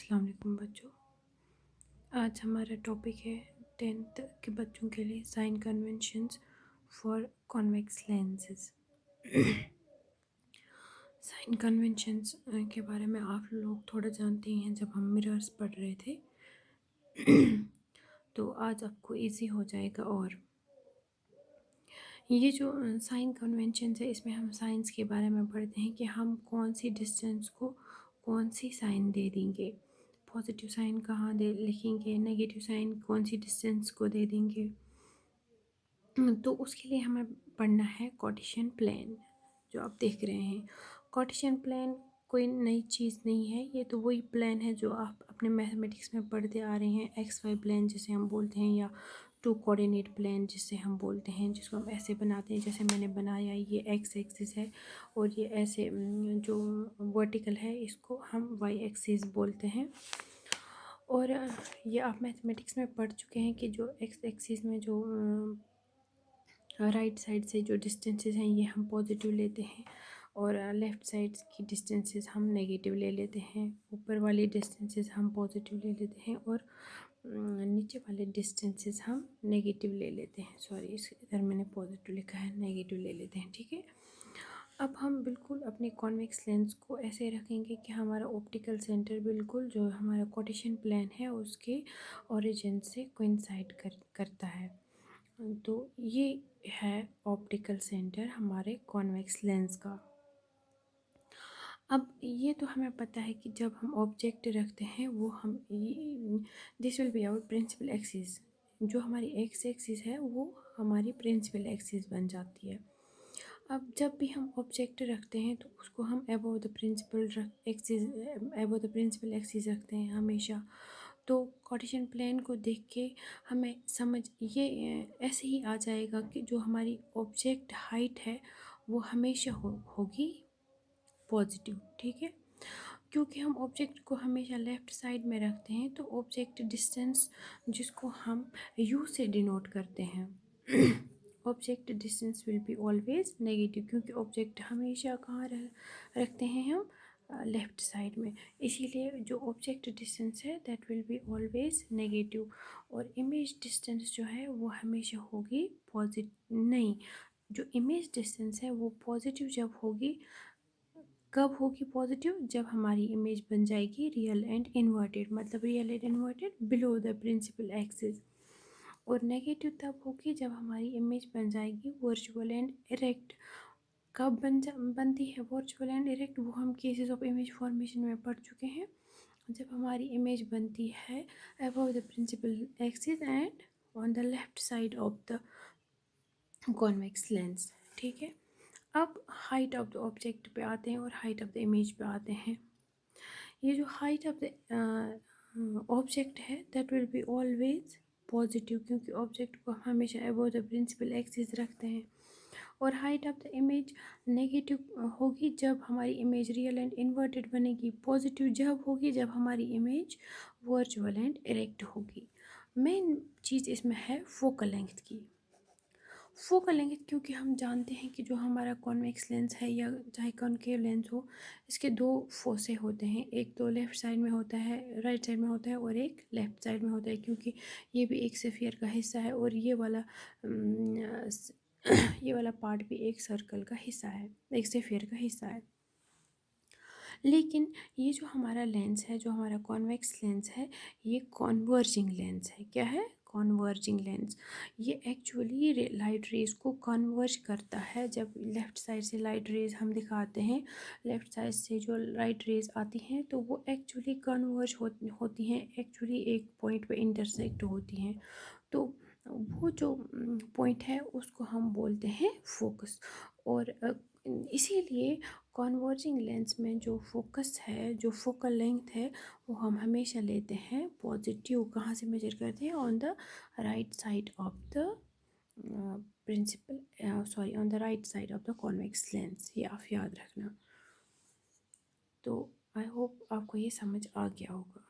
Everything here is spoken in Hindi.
अस्सलाम वालेकुम बच्चों। आज हमारा टॉपिक है 10th के बच्चों के लिए sign conventions for convex lenses. Sign conventions के बारे में आप लोग थोड़ा जानते ही हैं, जब हम मिरर्स पढ़ रहे थे तो आज आपको इजी हो जाएगा। और ये जो साइन कन्वेंशंस है, इसमें हम साइंस के बारे में पढ़ते हैं कि हम कौन सी डिस्टेंस को कौन सी साइन दे देंगे, पॉजिटिव साइन कहाँ दे लिखेंगे, नेगेटिव साइन कौन सी डिस्टेंस को दे देंगे। तो उसके लिए हमें पढ़ना है कार्टेशियन प्लेन, जो आप देख रहे हैं। कार्टेशियन प्लेन कोई नई चीज़ नहीं है, ये तो वही प्लेन है जो आप अपने मैथमेटिक्स में पढ़ते आ रहे हैं। एक्स वाई प्लेन जिसे हम बोलते हैं, या टू कोऑर्डिनेट प्लेन जिसे हम बोलते हैं, जिसको हम ऐसे बनाते हैं जैसे मैंने बनाया। ये एक्स एक्सिस है और ये ऐसे जो वर्टिकल है इसको हम वाई एक्सिस बोलते हैं। और ये आप मैथमेटिक्स में पढ़ चुके हैं कि जो एक्स एक्सिस में जो राइट साइड से जो डिस्टेंसेस हैं ये हम पॉजिटिव लेते हैं, और लेफ़्ट साइड की डिस्टेंसेस हम नेगेटिव ले लेते हैं। ऊपर वाली डिस्टेंसेस हम पॉजिटिव ले लेते हैं, और नीचे वाले डिस्टेंसेस हम नेगेटिव ले लेते हैं। सॉरी, इस इधर मैंने पॉजिटिव लिखा है, नेगेटिव ले लेते हैं। ठीक है, अब हम बिल्कुल अपने कॉन्वेक्स लेंस को ऐसे रखेंगे कि हमारा ऑप्टिकल सेंटर बिल्कुल जो हमारा कार्टेशियन प्लेन है उसके ओरिजिन से कोइंसाइड करता है। तो ये है ऑप्टिकल सेंटर हमारे कॉन्वेक्स लेंस का। अब ये तो हमें पता है कि जब हम ऑब्जेक्ट रखते हैं वो हम this will be our principal axis. जो हमारी एक्स एक्सिस है वो हमारी प्रिंसिपल एक्सिस बन जाती है। अब जब भी हम ऑब्जेक्ट रखते हैं तो उसको हम अबव द प्रिंसिपल एक्सिस रखते हैं हमेशा। तो कार्टेशियन प्लेन को देख के हमें समझ ये ऐसे ही आ जाएगा कि जो हमारी ऑब्जेक्ट हाइट है वो हमेशा होगी पॉजिटिव। ठीक है, क्योंकि हम ऑब्जेक्ट को हमेशा लेफ़्ट साइड में रखते हैं तो ऑब्जेक्ट डिस्टेंस जिसको हम यू से डिनोट करते हैं object distance will be always negative, क्योंकि ऑब्जेक्ट हमेशा कहाँ रखते हैं हम लेफ़्ट साइड में। इसीलिए जो ऑब्जेक्ट डिस्टेंस है that will be always negative, और इमेज डिस्टेंस जो है वो हमेशा होगी पॉजिटिव। नहीं, जो इमेज डिस्टेंस है वो पॉजिटिव जब होगी, कब होगी पॉजिटिव, जब हमारी इमेज बन जाएगी रियल एंड इन्वर्टेड, मतलब real and inverted below the principal axis. और नेगेटिव तब होगी जब हमारी इमेज बन जाएगी वर्चुअल एंड इरेक्ट। कब बनती है वर्चुअल एंड इरेक्ट, वो हम केसेस ऑफ इमेज फॉर्मेशन में पढ़ चुके हैं। जब हमारी इमेज बनती है above the principal axis and on the left side of the convex lens. ठीक है, अब हाइट ऑफ द ऑब्जेक्ट पे आते हैं और हाइट ऑफ द इमेज पे आते हैं। ये जो हाइट ऑफ द ऑब्जेक्ट है that will be always positive, क्योंकि ऑब्जेक्ट को हम हमेशा अबव द प्रिंसिपल एक्सिस रखते हैं। और height of the image negative होगी जब हमारी इमेज रियल एंड इन्वर्टेड बनेगी। पॉजिटिव जब होगी जब हमारी इमेज वर्चुअल एंड इरेक्ट होगी। मेन चीज़ इसमें है फोकल लेंथ की। फोकल लेंथ, क्योंकि हम जानते हैं कि जो हमारा कॉन्वेक्स लेंस है या चाहे कॉनकेव लेंस हो, इसके दो फोसे होते हैं। एक तो लेफ़्ट साइड में होता है, राइट साइड में होता है, और एक लेफ़्ट साइड में होता है, क्योंकि ये भी एक स्फीयर का हिस्सा है और ये वाला ये वाला पार्ट भी एक सर्कल का हिस्सा है, एक स्फीयर का हिस्सा है। लेकिन ये जो हमारा लेंस है, जो हमारा कॉन्वेक्स लेंस है, ये कॉन्वर्जिंग लेंस है। क्या है? Converging lens. ये एक्चुअली लाइट रेज को कन्वर्ज करता है। जब लेफ़्ट साइड से लाइट रेज हम दिखाते हैं, लेफ़्ट साइड से जो लाइट रेज आती हैं तो वो एक्चुअली कन्वर्ज होती हैं, एक्चुअली एक पॉइंट पे इंटरसेक्ट होती हैं। तो वो जो पॉइंट है उसको हम बोलते हैं फोकस। और इसीलिए कॉन्वर्जिंग लेंस में जो फोकस है, जो फोकल लेंथ है, वो हम हमेशा लेते हैं पॉजिटिव। कहाँ से मेजर करते हैं? On the right side of the on the right side of the convex lens. ये आप याद रखना। तो आई होप आपको ये समझ आ गया होगा।